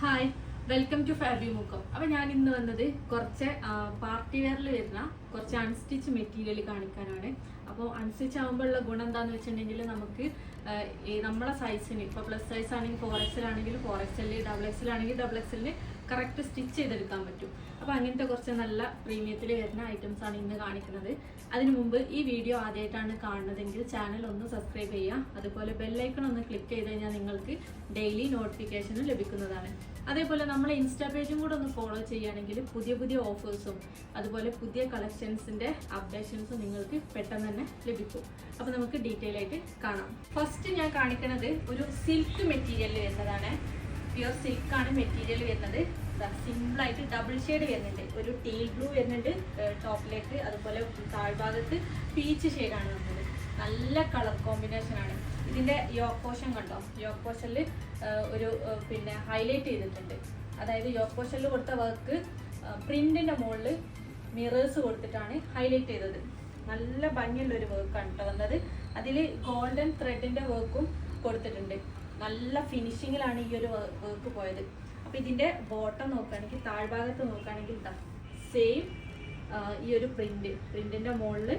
Hi, welcome to Fabi Mukkam. അപ്പോൾ ഞാൻ ഇന്ന് വന്നത് കുറച്ച് പാർട്ടി വെയറിൽ വരുന്ന കുറച്ച് അൺസ്റ്റിച്ച് മെറ്റീരിയൽ കാണിക്കാനാണ്. അപ്പോൾ അൺസ്റ്റിച്ച് ആകുമ്പോൾ ഉള്ള ഗുണം എന്താണെന്ന് വെച്ചിട്ടുണ്ടെങ്കിൽ നമുക്ക് നമ്മളെ സൈസിന് ഇപ്പോൾ പ്ലസ് സൈസ് ആണെങ്കിൽ 4XL ആണെങ്കിൽ 4XL, XXL ആണെങ്കിൽ XXLന് കറക്റ്റ് സ്റ്റിച്ച് ചെയ്തെടുക്കാൻ പറ്റും. അപ്പോൾ അങ്ങനത്തെ കുറച്ച് നല്ല പ്രീമിയത്തിൽ വരുന്ന ഐറ്റംസ് ആണ് ഇന്ന് കാണിക്കുന്നത്. അതിനു മുമ്പ് ഈ വീഡിയോ ആദ്യമായിട്ടാണ് കാണുന്നതെങ്കിൽ ചാനൽ ഒന്ന് സബ്സ്ക്രൈബ് ചെയ്യുക. അതുപോലെ ബെല്ലൈക്കൺ ഒന്ന് ക്ലിക്ക് ചെയ്ത് കഴിഞ്ഞാൽ നിങ്ങൾക്ക് ഡെയിലി നോട്ടിഫിക്കേഷനും ലഭിക്കുന്നതാണ്. അതേപോലെ നമ്മളെ ഇൻസ്റ്റാ പേജും കൂടെ ഒന്ന് ഫോളോ ചെയ്യുകയാണെങ്കിൽ പുതിയ പുതിയ ഓഫേഴ്സും അതുപോലെ പുതിയ കളക്ഷൻസിൻ്റെ അപ്ഡേഷൻസും നിങ്ങൾക്ക് പെട്ടെന്ന് തന്നെ ലഭിക്കും. അപ്പോൾ നമുക്ക് ഡീറ്റെയിൽ ആയിട്ട് കാണാം. ഫസ്റ്റ് ഞാൻ കാണിക്കുന്നത് ഒരു സിൽക്ക് മെറ്റീരിയൽ വരുന്നതാണ്. പ്യുർ സിൽക്കാണ് മെറ്റീരിയൽ വരുന്നത്. സിമ്പിളായിട്ട് ഡബിൾ ഷെയ്ഡ് വരുന്നുണ്ട്. ഒരു ടീൽ ബ്ലൂ വരുന്നുണ്ട് ടോപ്പിലേക്ക്, അതുപോലെ താഴ്ഭാഗത്ത് പീച്ച് ഷെയ്ഡാണ് വന്നത്. നല്ല കളർ കോമ്പിനേഷനാണ്. ഇതിൻ്റെ യോക്ക് പോർഷൻ കണ്ടോ, യോക്ക് പോർഷനിൽ ഒരു ഹൈലൈറ്റ് ചെയ്തിട്ടുണ്ട്. അതായത് യോക്ക് പോർഷനിൽ കൊടുത്ത വർക്ക് പ്രിന്റിൻ്റെ മുകളിൽ മിറേഴ്സ് കൊടുത്തിട്ടാണ് ഹൈലൈറ്റ് ചെയ്തത്. നല്ല ഭംഗിയുള്ളൊരു വർക്കാണ് കേട്ടോ വന്നത്. അതിൽ ഗോൾഡൻ ത്രെഡിൻ്റെ വർക്കും കൊടുത്തിട്ടുണ്ട്. നല്ല ഫിനിഷിങ്ങിലാണ് ഈ ഒരു വർക്ക് പോയത്. അപ്പോൾ ഇതിൻ്റെ ബോട്ടം നോക്കുകയാണെങ്കിൽ, താഴ്ഭാഗത്ത് നോക്കുകയാണെങ്കിൽ സെയിം ഈ ഒരു പ്രിന്റിൻ്റെ മുകളിൽ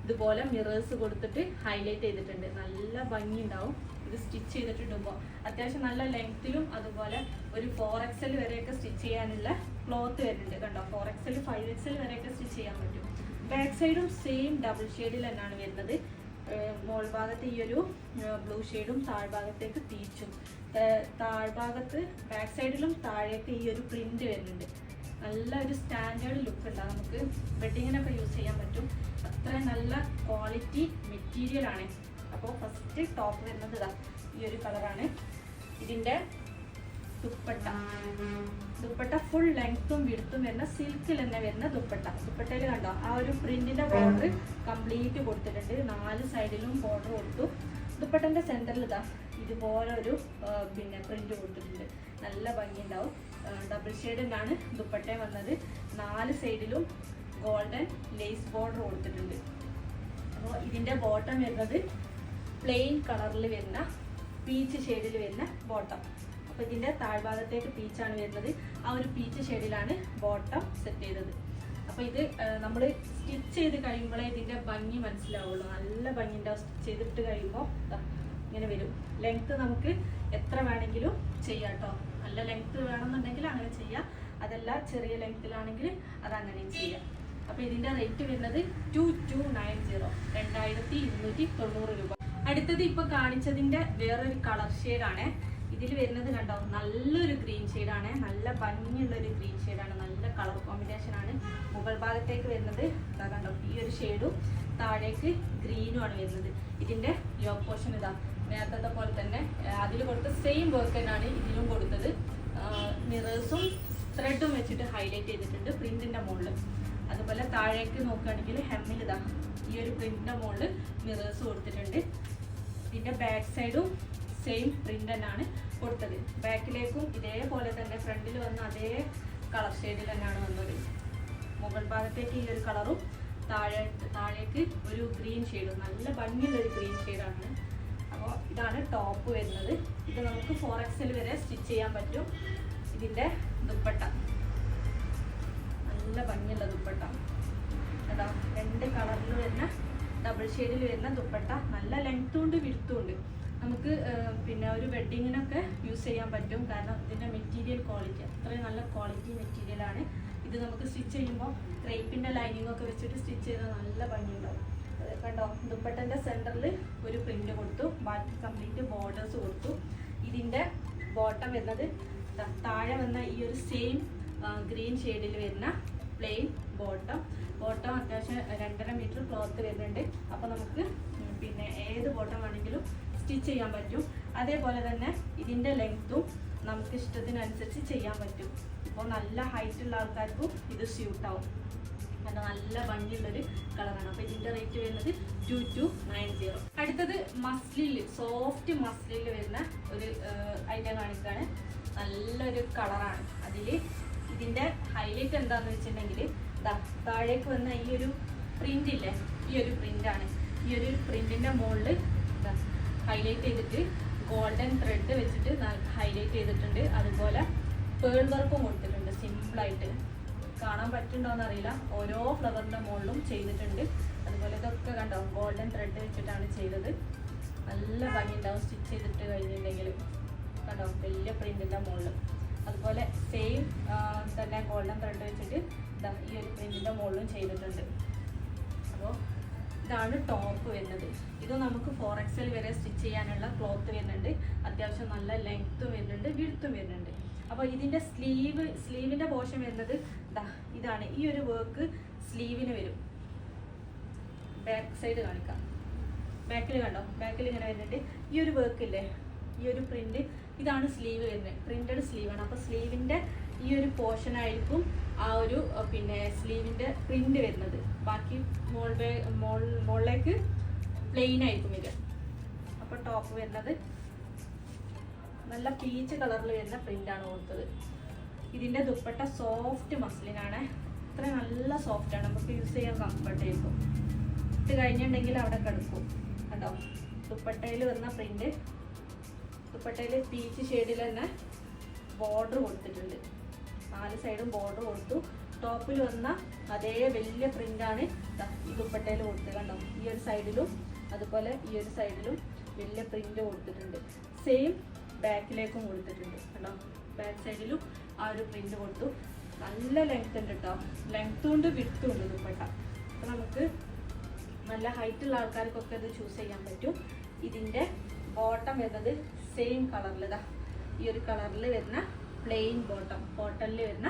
ഇതുപോലെ മിറേഴ്സ് കൊടുത്തിട്ട് ഹൈലൈറ്റ് ചെയ്തിട്ടുണ്ട്. നല്ല ഭംഗി ഉണ്ടാവും ഇത് സ്റ്റിച്ച് ചെയ്തിട്ടിടുമ്പോൾ. അത്യാവശ്യം നല്ല ലെങ്ത്തിലും അതുപോലെ ഒരു 4XL വരെയൊക്കെ സ്റ്റിച്ച് ചെയ്യാനുള്ള ക്ലോത്ത് വരുന്നുണ്ട് കണ്ടോ. 4XL 5XL വരെയൊക്കെ സ്റ്റിച്ച് ചെയ്യാൻ പറ്റും. ബാക്ക് സൈഡും സെയിം ഡബിൾ ഷെയ്ഡിൽ തന്നെയാണ് വരുന്നത്. മോൾ ഭാഗത്ത് ഈ ഒരു ബ്ലൂ ഷെയ്ഡും താഴ്ഭാഗത്തേക്ക് പീച്ചും, താഴ്ഭാഗത്ത് ബാക്ക് സൈഡിലും താഴേക്ക് ഈ ഒരു പ്രിന്റ് വരുന്നുണ്ട്. നല്ല ഒരു സ്റ്റാൻഡേർഡ് ലുക്ക് ഉണ്ടാകും. നമുക്ക് വെഡിങ്ങിനൊക്കെ യൂസ് ചെയ്യാൻ പറ്റും. അത്രയും നല്ല ക്വാളിറ്റി മെറ്റീരിയൽ ആണ്. അപ്പോൾ ഫസ്റ്റ് ടോപ്പ് വരുന്നത് ഈ ഒരു കളറാണ്. ഇതിൻ്റെ ദുപ്പട്ട ഫുൾ ലെങ്ത്തും വിഡ്ത്തും വരുന്ന സിൽക്കിൽ തന്നെ വരുന്ന ദുപ്പട്ടയിൽ കണ്ടോ ആ ഒരു പ്രിന്റിന്റെ ബോർഡർ കംപ്ലീറ്റ് കൊടുത്തിട്ടുണ്ട്. 4 സൈഡിലും ബോർഡർ കൊടുത്തു. ദുപ്പട്ടന്റെ സെന്ററിൽ ഇതുപോലെ ഒരു പ്രിന്റ് കൊടുത്തിട്ടുണ്ട്. നല്ല ഭംഗി ഉണ്ടാവും. ഡബിൾ ഷെയ്ഡിനാണ് ദുപ്പട്ട വന്നത്. 4 സൈഡിലും ഗോൾഡൻ ലേസ് ബോർഡർ കൊടുത്തിട്ടുണ്ട്. അപ്പോൾ ഇതിന്റെ ബോട്ടം വരുന്നത് പ്ലെയിൻ കളറിൽ വരുന്ന പീച്ച് ഷെയ്ഡിൽ വരുന്ന ബോട്ടം. അപ്പോൾ ഇതിൻ്റെ താഴ്ഭാഗത്തേക്ക് പീച്ചാണ് വരുന്നത്. ആ ഒരു പീച്ച് ഷെയ്ഡിലാണ് ബോട്ടം സെറ്റ് ചെയ്തത്. അപ്പോൾ ഇത് നമ്മൾ സ്റ്റിച്ച് ചെയ്ത് കഴിയുമ്പോഴേ ഇതിൻ്റെ ഭംഗി മനസ്സിലാവുള്ളൂ. നല്ല ഭംഗി ഉണ്ടാവും. സ്റ്റിച്ച് ചെയ്തിട്ട് കഴിയുമ്പോൾ ഇങ്ങനെ വരും. ലെങ്ത്ത് നമുക്ക് എത്ര വേണമെങ്കിലും ചെയ്യാം കേട്ടോ. നല്ല ലെങ്ത്ത് വേണമെന്നുണ്ടെങ്കിൽ അങ്ങനെ ചെയ്യാം. അതല്ല ചെറിയ ലെങ്ത്തിലാണെങ്കിൽ അതങ്ങനെയും ചെയ്യാം. അപ്പോൾ ഇതിൻ്റെ റേറ്റ് വരുന്നത് 2290, 2290 രൂപ. അടുത്തത് ഇപ്പോൾ കാണിച്ചതിൻ്റെ വേറൊരു കളർ ഷെയ്ഡാണ്. ഇതിൽ വരുന്നത് കണ്ടോ, നല്ലൊരു ഗ്രീൻ ഷെയ്ഡാണ്. നല്ല ഭംഗിയുള്ളൊരു ഗ്രീൻ ഷെയ്ഡാണ്. നല്ല കളർ കോമ്പിനേഷനാണ്. മുകൾ ഭാഗത്തേക്ക് വരുന്നത് കണ്ടോ ഈ ഒരു ഷെയ്ഡും താഴേക്ക് ഗ്രീനും ആണ് വരുന്നത്. ഇതിൻ്റെ യോക്ക് പോർഷൻ നേരത്തെ പോലെ തന്നെ അതിൽ കൊടുത്ത സെയിം വർക്ക് തന്നെയാണ് ഇതിലും കൊടുത്തത്. മിറേഴ്സും ത്രെഡും വെച്ചിട്ട് ഹൈലൈറ്റ് ചെയ്തിട്ടുണ്ട് പ്രിന്റിൻ്റെ മുകളിൽ. അതുപോലെ താഴേക്ക് നോക്കുകയാണെങ്കിൽ ഹെമ്മിൽ ഈ ഒരു പ്രിന്റിൻ്റെ മുകളിൽ മിറേഴ്സ് കൊടുത്തിട്ടുണ്ട്. ഇതിൻ്റെ ബാക്ക് സൈഡും സെയിം പ്രിന്റ് തന്നെയാണ് കൊടുത്തത്. ബാക്കിലേക്കും ഇതേപോലെ തന്നെ ഫ്രണ്ടിൽ വന്ന അതേ കളർ ഷെയ്ഡിൽ തന്നെയാണ് വന്നത്. മുകൾ ഭാഗത്തേക്ക് ഈ ഒരു കളറും താഴേക്ക് ഒരു ഗ്രീൻ ഷെയ്ഡും, നല്ല ഭംഗിയുള്ളൊരു ഗ്രീൻ ഷെയ്ഡാണ്. അപ്പോൾ ഇതാണ് ടോപ്പ് വരുന്നത്. ഇത് നമുക്ക് 4XL വരെ സ്റ്റിച്ച് ചെയ്യാൻ പറ്റും. ഇതിൻ്റെ ദുപ്പട്ട നല്ല ഭംഗിയുള്ള ദുപ്പട്ട. അതാ 2 കളറിൽ വരുന്ന ഡബിൾ ഷെയ്ഡിൽ വരുന്ന ദുപ്പട്ട. നല്ല ലെങ്ത്തും ഉണ്ട് വിഡ്ത്തും ഉണ്ട്. നമുക്ക് ഒരു വെഡ്ഡിങ്ങിനൊക്കെ യൂസ് ചെയ്യാൻ പറ്റും. കാരണം ഇതിൻ്റെ മെറ്റീരിയൽ ക്വാളിറ്റി അത്രയും നല്ല ക്വാളിറ്റി മെറ്റീരിയലാണ്. ഇത് നമുക്ക് സ്റ്റിച്ച് ചെയ്യുമ്പോൾ ക്രേപ്പിൻ്റെ ലൈനിങ് ഒക്കെ വെച്ചിട്ട് സ്റ്റിച്ച് ചെയ്താൽ നല്ല ഭംഗിയുണ്ടാവും. കണ്ടോ, ദുപ്പട്ടൻ്റെ സെൻറ്ററിൽ ഒരു പ്രിന്റ് കൊടുത്തു. ബാക്കി കംപ്ലീറ്റ് ബോർഡേഴ്സ് കൊടുത്തു. ഇതിൻ്റെ ബോട്ടം വരുന്നത് താഴെ വന്ന ഈ ഒരു സെയിം ഗ്രീൻ ഷെയ്ഡിൽ വരുന്ന പ്ലെയിൻ ബോട്ടം. അത്യാവശ്യം 2.5 മീറ്റർ ക്ലോത്ത് വരുന്നുണ്ട്. അപ്പോൾ നമുക്ക് ഏത് ബോട്ടം വേണമെങ്കിലും സ്റ്റിച്ച് ചെയ്യാൻ പറ്റും. അതേപോലെ തന്നെ ഇതിൻ്റെ ലെങ്ത്തും നമുക്ക് ഇഷ്ടത്തിനനുസരിച്ച് ചെയ്യാൻ പറ്റും. ഇപ്പോൾ നല്ല ഹൈറ്റുള്ള ആൾക്കാർക്കും ഇത് സ്യൂട്ടാവും. നല്ല ഭംഗിയുള്ളൊരു കളറാണ്. അപ്പോൾ ഇതിൻ്റെ റേറ്റ് വരുന്നത് 2290. അടുത്തത് മസ്ലിൽ, സോഫ്റ്റ് മസ്ലിൽ വരുന്ന ഒരു ഐറ്റം കാണിക്കുകയാണ്. നല്ലൊരു കളറാണ്. അതിൽ ഇതിൻ്റെ ഹൈലൈറ്റ് എന്താണെന്ന് വെച്ചിട്ടുണ്ടെങ്കിൽ താഴേക്ക് വന്ന ഈ ഒരു പ്രിന്റ് ഇല്ലേ, ഈ ഒരു പ്രിന്റാണ്. ഈ ഒരു പ്രിന്റിൻ്റെ മുകളിൽ ഹൈലൈറ്റ് ചെയ്തിട്ട് ഗോൾഡൻ ത്രെഡ് വെച്ചിട്ട് ഹൈലൈറ്റ് ചെയ്തിട്ടുണ്ട്. അതുപോലെ പേൾ വർക്കും കൊടുത്തിട്ടുണ്ട്. സിമ്പിളായിട്ട് കാണാൻ പറ്റുന്നുണ്ടോയെന്ന് അറിയില്ല, ഓരോ ഫ്ലവറിൻ്റെ മുകളിലും ചെയ്തിട്ടുണ്ട്. അതുപോലെ ഇതൊക്കെ കണ്ടോ ഗോൾഡൻ ത്രെഡ് വെച്ചിട്ടാണ് ചെയ്തത്. നല്ല ഭംഗിയുണ്ടാവും സ്റ്റിച്ച് ചെയ്തിട്ട് കഴിഞ്ഞിട്ടുണ്ടെങ്കിൽ. കണ്ടോ വലിയ പ്രിൻറ്റിൻ്റെ മുകളിൽ. അതുപോലെ സെയിം തന്നെ ഗോൾഡൻ ത്രെഡ് വെച്ചിട്ട് ഈ ഒരു പ്രിൻറ്റിൻ്റെ മുകളിലും ചെയ്തിട്ടുണ്ട്. അപ്പോൾ ഇതാണ് ടോപ്പ് വരുന്നത്. ഇത് നമുക്ക് 4XL വരെ സ്റ്റിച്ച് ചെയ്യാനുള്ള ക്ലോത്ത് വരുന്നുണ്ട്. അത്യാവശ്യം നല്ല ലെങ്ത്തും വരുന്നുണ്ട്, വിഡ്ത്തും വരുന്നുണ്ട്. അപ്പോൾ ഇതിൻ്റെ സ്ലീവിൻ്റെ പോർഷൻ വരുന്നത് ഇതാണ്. ഈ ഒരു വർക്ക് സ്ലീവിന് വരും. ബാക്ക് സൈഡ് കാണിക്കാം. ബാക്കിൽ കണ്ടോ, ബാക്കിൽ ഇങ്ങനെ വരുന്നുണ്ട്. ഈ ഒരു വർക്ക് ഇല്ലേ, ഈ ഒരു പ്രിന്റ്, ഇതാണ് സ്ലീവ് വരുന്നത്. പ്രിന്റഡ് സ്ലീവാണ്. അപ്പോൾ സ്ലീവിൻ്റെ ഈ ഒരു പോർഷൻ ആയിരിക്കും ആ ഒരു പിന്നെ സ്ലീവിൻ്റെ പ്രിന്റ് വരുന്നത്. ബാക്കി മുകളിലേക്ക് പ്ലെയിൻ ആയിരിക്കും വരിക. അപ്പോൾ ടോപ്പ് വരുന്നത് നല്ല പീച്ച് കളറിൽ വരുന്ന പ്രിന്റാണ് കൊടുത്തത്. ഇതിൻ്റെ ദുപ്പട്ട സോഫ്റ്റ് മസ്ലിനാണ്. ഇത്ര നല്ല സോഫ്റ്റാണ്, നമുക്ക് യൂസ് ചെയ്യാൻ കംഫർട്ട് ആയിരിക്കും. ഇട്ട് കഴിഞ്ഞിട്ടുണ്ടെങ്കിൽ അവിടെ കിടക്കും. കണ്ടോ ദുപ്പട്ടയിൽ വരുന്ന പ്രിന്റ്. ദുപ്പട്ടയിൽ പീച്ച് ഷെയ്ഡിൽ തന്നെ ബോർഡർ കൊടുത്തിട്ടുണ്ട്. 4 സൈഡും ബോർഡർ കൊടുത്തു. ടോപ്പിൽ വന്ന അതേ വലിയ പ്രിന്റാണ് ഈ ദുപ്പട്ടയിൽ കൊടുത്തത്. കണ്ടോ ഈ ഒരു സൈഡിലും അതുപോലെ ഈ ഒരു സൈഡിലും വലിയ പ്രിന്റ് കൊടുത്തിട്ടുണ്ട്. സെയിം ബാക്കിലേക്കും കൊടുത്തിട്ടുണ്ട്. കണ്ടോ ബാക്ക് സൈഡിലും ആ ഒരു പ്രിന്റ് കൊടുത്തു. നല്ല ലെങ്ത് ഉണ്ട് കേട്ടോ, ലെങ്ത്തും ഉണ്ട് വിഡ്ത്തും ഉണ്ട് ദുപ്പട്ട. അപ്പോൾ നമുക്ക് നല്ല ഹൈറ്റുള്ള ആൾക്കാർക്കൊക്കെ ഇത് ചൂസ് ചെയ്യാൻ പറ്റും. ഇതിൻ്റെ ബോട്ടം വരുന്നത് സെയിം കളറിൽ ഈ ഒരു കളറിൽ വരുന്ന പ്ലെയിൻ ബോട്ടം, കോട്ടണിൽ വരുന്ന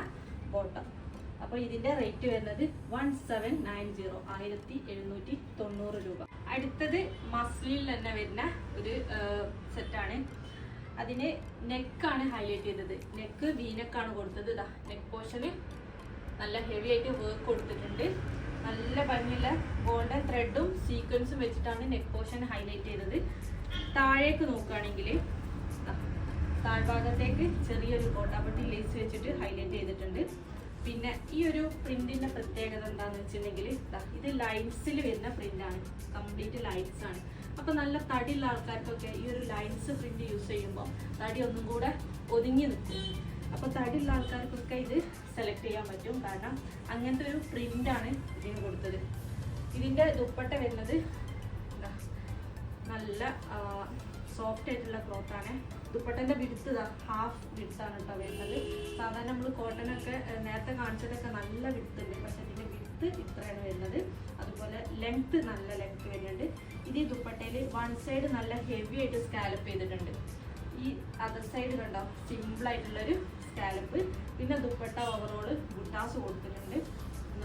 ബോട്ടം. അപ്പോൾ ഇതിൻ്റെ റേറ്റ് വരുന്നത് 1790, 1790 രൂപ. അടുത്തത് മസ്ലിനിൽ തന്നെ വരുന്ന ഒരു സെറ്റാണ്. അതിന് നെക്കാണ് ഹൈലൈറ്റ് ചെയ്തത്. നെക്ക് വീനെക്കാണ് കൊടുത്തത്. നെക്ക് പോർഷന് നല്ല ഹെവി ആയിട്ട് വർക്ക് കൊടുത്തിട്ടുണ്ട്. നല്ല ഭംഗിയുള്ള ഗോൾഡൻ ത്രെഡും സീക്വൻസും വെച്ചിട്ടാണ് നെക്ക് പോർഷൻ ഹൈലൈറ്റ് ചെയ്തത്. താഴേക്ക് നോക്കുകയാണെങ്കിൽ താഴ്ഭാഗത്തേക്ക് ചെറിയൊരു ഗോട്ടാപ്പട്ടി ലേസ് വെച്ചിട്ട് ഹൈലൈറ്റ് ചെയ്തിട്ടുണ്ട്. പിന്നെ ഈ ഒരു പ്രിന്റിന്റെ പ്രത്യേകത എന്താണെന്ന് വെച്ചിട്ടുണ്ടെങ്കിൽ ഇത് ലൈൻസിൽ വരുന്ന പ്രിന്റാണ്, കംപ്ലീറ്റ് ലൈൻസ് ആണ്. അപ്പോൾ നല്ല തടിയുള്ള ആൾക്കാർക്കൊക്കെ ഈ ഒരു ലൈൻസ് പ്രിന്റ് യൂസ് ചെയ്യുമ്പോൾ തടി ഒന്നും കൂടെ ഒതുങ്ങി നിൽക്കും. അപ്പോൾ തടിയുള്ള ആൾക്കാർക്കൊക്കെ ഇത് സെലക്ട് ചെയ്യാൻ പറ്റും, കാരണം അങ്ങനത്തെ ഒരു പ്രിന്റാണ് ഇതിന് കൊടുത്തത്. ഇതിൻ്റെ ദുപ്പട്ട വരുന്നത് നല്ല സോഫ്റ്റ് ആയിട്ടുള്ള ക്ലോത്താണ്. ദുപ്പട്ടൻ്റെ വിടുത്ത് ഹാഫ് വിടുത്താണ് കേട്ടോ വരുന്നത്. സാധാരണ നമ്മൾ കോട്ടനൊക്കെ നേരത്തെ കാണിച്ചതൊക്കെ നല്ല വിടുത്തുണ്ട്, പക്ഷെ ഇതിൻ്റെ വിടുത്ത് ഇത്രയാണ് വരുന്നത്. അതുപോലെ ലെങ്ത്ത് നല്ല ലെങ്ത്ത് വരുന്നുണ്ട്. ഇത് ഈ ദുപ്പട്ടയിൽ വൺ സൈഡ് നല്ല ഹെവി ആയിട്ട് സ്കാലപ്പ് ചെയ്തിട്ടുണ്ട്. ഈ അതർ സൈഡ് കണ്ടോ സിമ്പിളായിട്ടുള്ളൊരു സ്കാലപ്പ്. പിന്നെ ദുപ്പട്ട ഓവറോൾ ബുട്ടാസ് കൊടുത്തിട്ടുണ്ട്.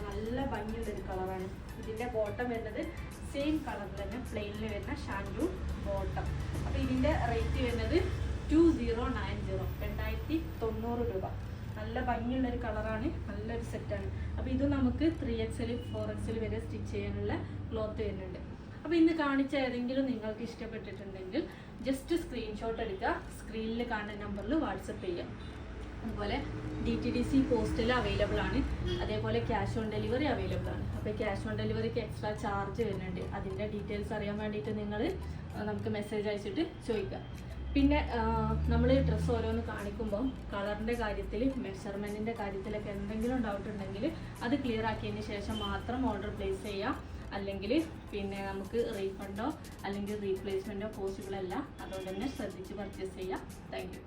നല്ല ഭംഗിയുള്ളൊരു കളറാണ്. ഇതിൻ്റെ ബോട്ടം വരുന്നത് സെയിം കളറിൽ തന്നെ പ്ലെയിനിൽ വരുന്ന ഷാൻഡൂ ബോട്ടം. അപ്പോൾ ഇതിൻ്റെ റേറ്റ് വരുന്നത് 2090, 2090 രൂപ. നല്ല ഭംഗിയുള്ളൊരു കളറാണ്, നല്ലൊരു സെറ്റാണ്. അപ്പോൾ ഇത് നമുക്ക് 3XL 4XL വരെ സ്റ്റിച്ച് ചെയ്യാനുള്ള ക്ലോത്ത് വരുന്നുണ്ട്. അപ്പോൾ ഇന്ന് കാണിച്ച ഏതെങ്കിലും നിങ്ങൾക്ക് ഇഷ്ടപ്പെട്ടിട്ടുണ്ടെങ്കിൽ ജസ്റ്റ് സ്ക്രീൻഷോട്ട് എടുക്കുക, സ്ക്രീനിൽ കാണുന്ന നമ്പറിൽ വാട്സപ്പ് ചെയ്യാം. അതുപോലെ DTDC പോസ്റ്റിൽ അവൈലബിൾ ആണ്. അതേപോലെ ക്യാഷ് ഓൺ ഡെലിവറി അവൈലബിൾ ആണ്. അപ്പോൾ ക്യാഷ് ഓൺ ഡെലിവറിക്ക് എക്സ്ട്രാ ചാർജ് വരുന്നുണ്ട്. അതിൻ്റെ ഡീറ്റെയിൽസ് അറിയാൻ വേണ്ടിയിട്ട് നിങ്ങൾ നമുക്ക് മെസ്സേജ് അയച്ചിട്ട് ചോദിക്കുക. പിന്നെ നമ്മൾ ഡ്രസ്സ് ഓരോന്ന് കാണിക്കുമ്പോൾ കളറിൻ്റെ കാര്യത്തിൽ മെഷർമെൻറ്റിൻ്റെ കാര്യത്തിലൊക്കെ എന്തെങ്കിലും ഡൗട്ട് ഉണ്ടെങ്കിൽ അത് ക്ലിയർ ആക്കിയതിന് ശേഷം മാത്രം ഓർഡർ പ്ലേസ് ചെയ്യുക. അല്ലെങ്കിൽ പിന്നെ നമുക്ക് റീഫണ്ടോ അല്ലെങ്കിൽ റീപ്ലേസ്മെൻറ്റോ പോസിബിൾ അല്ല. അതുകൊണ്ട് തന്നെ ശ്രദ്ധിച്ച് പർച്ചേസ് ചെയ്യുക. Thank you.